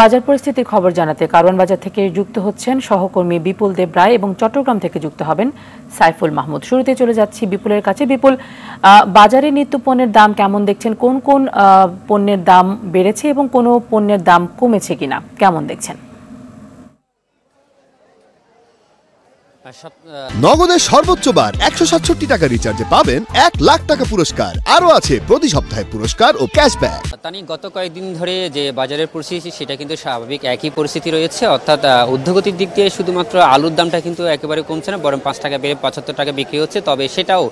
বাজার পরিস্থিতির খবর জানাতে কারওয়ান বাজার থেকে যুক্ত হচ্ছেন সহকর্মী বিপুল দেব রায় এবং চট্টগ্রাম থেকে যুক্ত হবেন সাইফুল মাহমুদ। শুরুতে চলে যাচ্ছি বিপুলের কাছে। বিপুল, বাজারে নিত্য পণ্যের দাম কেমন দেখছেন? কোন কোন পণ্যের দাম বেড়েছে এবং কোন পণ্যের দাম কমেছে কিনা কেমন দেখছেন? নগদের সর্বোচ্চ বার 167 টাকা রিচার্জে পাবেন 1 লাখ টাকা পুরস্কার। আরো আছে প্রতি সপ্তাহে পুরস্কার ও ক্যাশব্যাক। তানি গত কয়েকদিন ধরে যে বাজারের পরিস্থিতি সেটা কিন্তু স্বাভাবিক একই পরিস্থিতি রয়েছে, অর্থাৎ ঊর্ধ্বগতির দিক দিয়ে শুধুমাত্র আলুর দামটা কিন্তু একেবারে কমছে না, বরং 5 টাকা বেড়ে 75 টাকা বিক্রি হচ্ছে। তবে সেটাও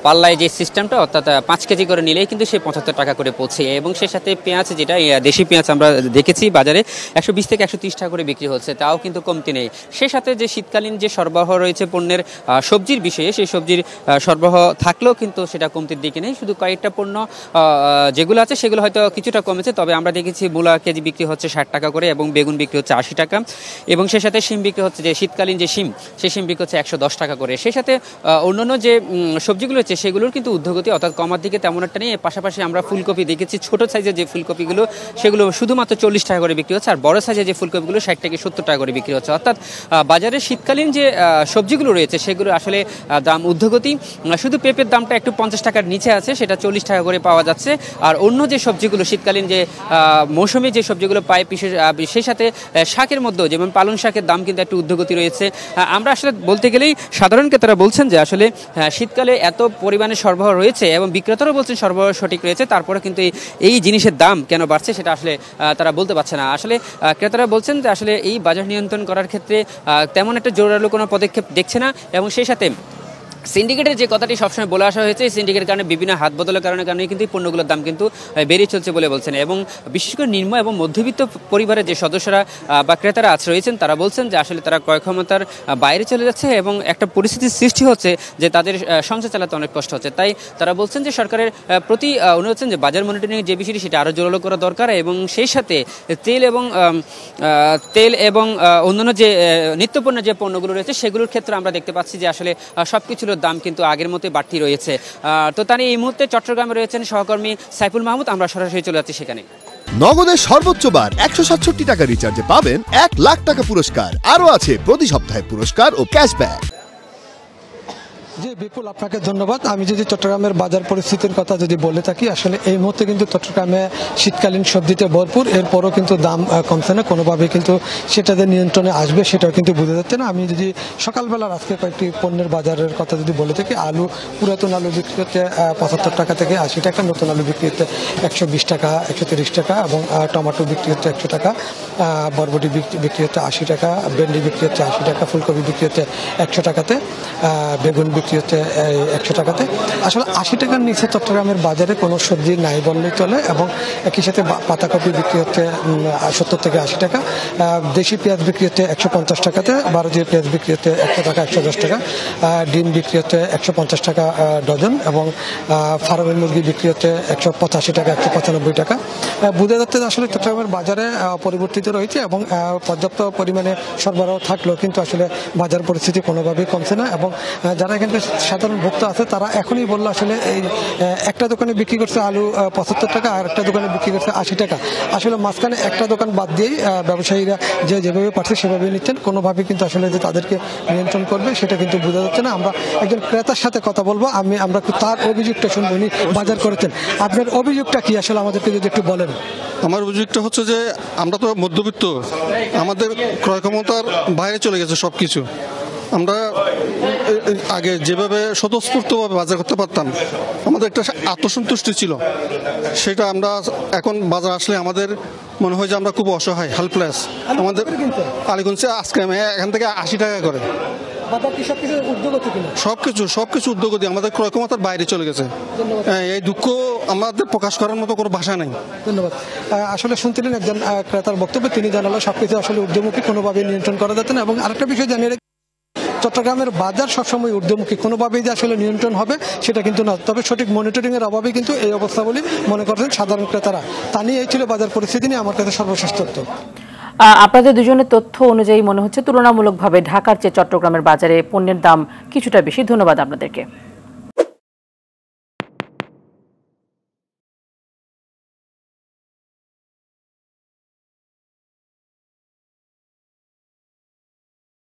পাল্লায় যে সিস্টেমটা, অর্থাৎ 5 কেজি করে নিলেই কিন্তু সে 75 টাকা করে পৌঁছে। এবং সেই সাথে পেঁয়াজ, যেটা দেশি পেঁয়াজ আমরা দেখেছি বাজারে 120 থেকে 130 টাকা করে বিক্রি হচ্ছে, তাও কিন্তু কমতি নেই। সেই সাথে যে শীতকালীন যে সরবরাহ রয়েছে পণ্যের সবজির বিষয়ে, সেই সবজির সরবরাহ থাকলেও কিন্তু সেটা কমতির দিকে নেই। শুধু কয়েকটা পণ্য যেগুলো আছে সেগুলো হয়তো কিছুটা কমেছে। তবে আমরা দেখেছি মূলা কেজি বিক্রি হচ্ছে 60 টাকা করে এবং বেগুন বিক্রি হচ্ছে 80 টাকা, এবং সেই সাথে শিম বিক্রি হচ্ছে, যে শীতকালীন যে শিম, সেই শিম বিক্রি হচ্ছে 110 টাকা করে। সেই সাথে অন্যান্য যে সবজিগুলো হচ্ছে সেগুলোর কিন্তু ঊর্ধ্বগতি অর্থাৎ কমার দিকে তেমন একটা নেই। পাশাপাশি আমরা ফুলকপি দেখেছি, ছোট সাইজের যে ফুলকপিগুলো সেগুলো শুধুমাত্র 40 টাকা করে বিক্রি হচ্ছে, আর বড় সাইজের যে ফুলকপিগুলো 60 থেকে 70 টাকা করে বিক্রি হচ্ছে। অর্থাৎ বাজারে শীতকালীন যে সবজিগুলো রয়েছে সেগুলো আসলে দাম ঊর্ধ্বগতি। শুধু পেঁপের দামটা একটু 50 টাকার নিচে আছে, সেটা 40 টাকা করে পাওয়া যাচ্ছে। আর অন্য যে সবজিগুলো শীতকালীন যে মৌসুমী যে সবজিগুলো পায়, সেই সাথে শাকের মধ্যেও যেমন পালং শাকের দাম কিন্তু একটু ঊর্ধ্বগতি রয়েছে। আমরা আসলে বলতে গেলেই সাধারণ ক্রেতারা বলছেন যে আসলে শীতকালে এত পরিমাণে সরবরাহ রয়েছে এবং বিক্রেতারাও বলছেন সরবরাহ সঠিক রয়েছে, তারপরে কিন্তু এই জিনিসের দাম কেন বাড়ছে সেটা আসলে তারা বলতে পারছে না। আসলে ক্রেতারা বলছেন যে আসলে এই বাজার নিয়ন্ত্রণ করার ক্ষেত্রে তেমন একটা জোরালো কোনো পদক্ষেপ দেখছে না। এবং সেই সাথে সিন্ডিকেটের যে কথাটি সবসময় বলে আসা হয়েছে, সিন্ডিকেটের কারণে বিভিন্ন হাত বদলের কারণে কিন্তু এই পণ্যগুলোর দাম কিন্তু বেড়ে চলছে বলে বলছেন। এবং বিশেষ করে নিম্ন এবং মধ্যবিত্ত পরিবারের যে সদস্যরা বা ক্রেতারা রয়েছেন তারা বলছেন যে আসলে তারা ক্রয় ক্ষমতার বাইরে চলে যাচ্ছে এবং একটা পরিস্থিতির সৃষ্টি হচ্ছে যে তাদের সংসার চালাতে অনেক কষ্ট হচ্ছে। তাই তারা বলছেন যে সরকারের প্রতি অনুরোধ হচ্ছেন যে বাজার মনিটরিং যে বিষয়টি সেটা আরও জোরালো করা দরকার। এবং সেই সাথে তেল এবং অন্যান্য যে নিত্যপণ্য যে পণ্যগুলো রয়েছে সেগুলোর ক্ষেত্রে আমরা দেখতে পাচ্ছি যে আসলে সব কিছুর দাম কিন্তু আগের মতোই বাড়তি রয়েছে। তো তাই এই মুহূর্তে চট্টগ্রামে রয়েছেন সহকর্মী সাইফুল মাহমুদ, আমরা সরাসরি চলে যাচ্ছি সেখানে। নগদের সর্বোচ্চ বার 167 টাকা রিচার্জে পাবেন 1 লাখ টাকা পুরস্কার। আরো আছে প্রতি সপ্তাহে পুরস্কার ও ক্যাশব্যাক। জি বিপুল, আপনাকে ধন্যবাদ। আমি যদি চট্টগ্রামের বাজার পরিস্থিতির কথা যদি বলে থাকি, আসলে এই মুহূর্তে কিন্তু চট্টগ্রামে শীতকালীন সবজিতে ভরপুর, এরপরও কিন্তু দাম কমছে না, কোনোভাবে কিন্তু সেটা যে নিয়ন্ত্রণে আসবে সেটাও কিন্তু বোঝা যাচ্ছে না। আমি যদি সকালবেলার আজকে কয়েকটি পণ্যের বাজারের কথা যদি বলে থাকি, আলু, পুরাতন আলু বিক্রি হচ্ছে 75 টাকা থেকে 80 টাকা, নতুন আলু বিক্রি হচ্ছে 120 টাকা, 130 টাকা, এবং টমেটো বিক্রি হচ্ছে 100 টাকা, বরবটি বিক্রি হচ্ছে 80 টাকা, ভেন্ডি বিক্রি হচ্ছে 80 টাকা, ফুলকপি বিক্রি হচ্ছে 100 টাকাতে, বেগুন বিক্রি হচ্ছে 100 টাকাতে। আসলে 80 টাকার নিচে চট্টগ্রামের বাজারে কোনো সবজি নাই বললেই চলে। এবং একই সাথে পাতাকপি বিক্রি হচ্ছে 70 থেকে 80 টাকা, দেশি পেঁয়াজ বিক্রি হচ্ছে 150 টাকাতে, ভারতীয় পেঁয়াজ বিক্রি হচ্ছে 100 টাকা, 110 টাকা, ডিম বিক্রি হচ্ছে 150 টাকা ডজন, এবং ফার্মের মুরগি বিক্রি হচ্ছে 185 টাকা, 195 টাকা। বোঝা যাচ্ছে যে আসলে চট্টগ্রামের বাজারে পরিবর্তিত রয়েছে এবং পর্যাপ্ত পরিমাণে সরবরাহ থাকলেও কিন্তু আসলে বাজার পরিস্থিতি কোনোভাবেই কমছে না। এবং যারা এখানে সাধারণ ভোক্তা আছে তারা এখনই বললো আসলে এই একটা দোকানে বিক্রি করছে আলু 75 টাকা, আর একটা দোকানে বিক্রি করছে 80 টাকা। আসলে মাঝখানে একটা দোকান বাদ দিয়েই ব্যবসায়ীরা যেভাবে পারছে সেভাবেই নিচ্ছেন, কোনোভাবে কিন্তু আসলে যে তাদেরকে নিয়ন্ত্রণ করবে সেটা কিন্তু বোঝা যাচ্ছে না। আমরা একজন ক্রেতার সাথে কথা বলবো, আমরা তার অভিযোগটা শুনবো, উনি বাজার করেছেন। আপনার অভিযোগটা কি আসলে আমাদেরকে যদি একটু বলেন। আমার অভিযোগটা হচ্ছে যে আমরা তো মধ্যবিত্ত, আমাদের ক্রয় ক্ষমতার বাইরে চলে গেছে সব কিছু। আমরা আগে যেভাবে স্বতঃস্ফূর্তভাবে বাজার করতে পারতাম, আমাদের একটা আত্মসন্তুষ্টি ছিল, সেটা আমরা এখন বাজার আসলে আমাদের মনে হয় যে আমরা খুব অসহায়, হেল্পলেস। আমাদের আলিগঞ্জে আজকে এখান থেকে 80 টাকা করে সবকিছু উদ্যোগতি, আমাদের ক্রয় ক্ষমতার বাইরে চলে গেছে। এই দুঃখ আমাদের প্রকাশ করার মতো কোনো ভাষা নেই। ধন্যবাদ। আসলে শুনছিলেন একজন ক্রেতার বক্তব্য, তিনি জানালো সবকিছু আসলে ঊর্ধ্বমুখী, কোনোভাবে নিয়ন্ত্রণ করা যাচ্ছে না। এবং আরেকটা বিষয় জানিয়ে চট্টগ্রামের বাজার সবসময় ঊর্ধ্বমুখী, কোনোভাবেই যে আসলে নিয়ন্ত্রণ হবে সেটা কিন্তু না। তবে সঠিক মনিটরিং এর অভাবে কিন্তু এই অবস্থা বলে মনে করছেন সাধারণ ক্রেতারা। তা নিয়ে এই ছিল বাজার পরিস্থিতি নিয়ে আমার কাছে সর্বশেষ তথ্য। আপনাদের দুজনের তথ্য অনুযায়ী মনে হচ্ছে তুলনামূলকভাবে ঢাকার চেয়ে চট্টগ্রামের বাজারে পণ্যের দাম কিছুটা বেশি। ধন্যবাদ আপনাদেরকে।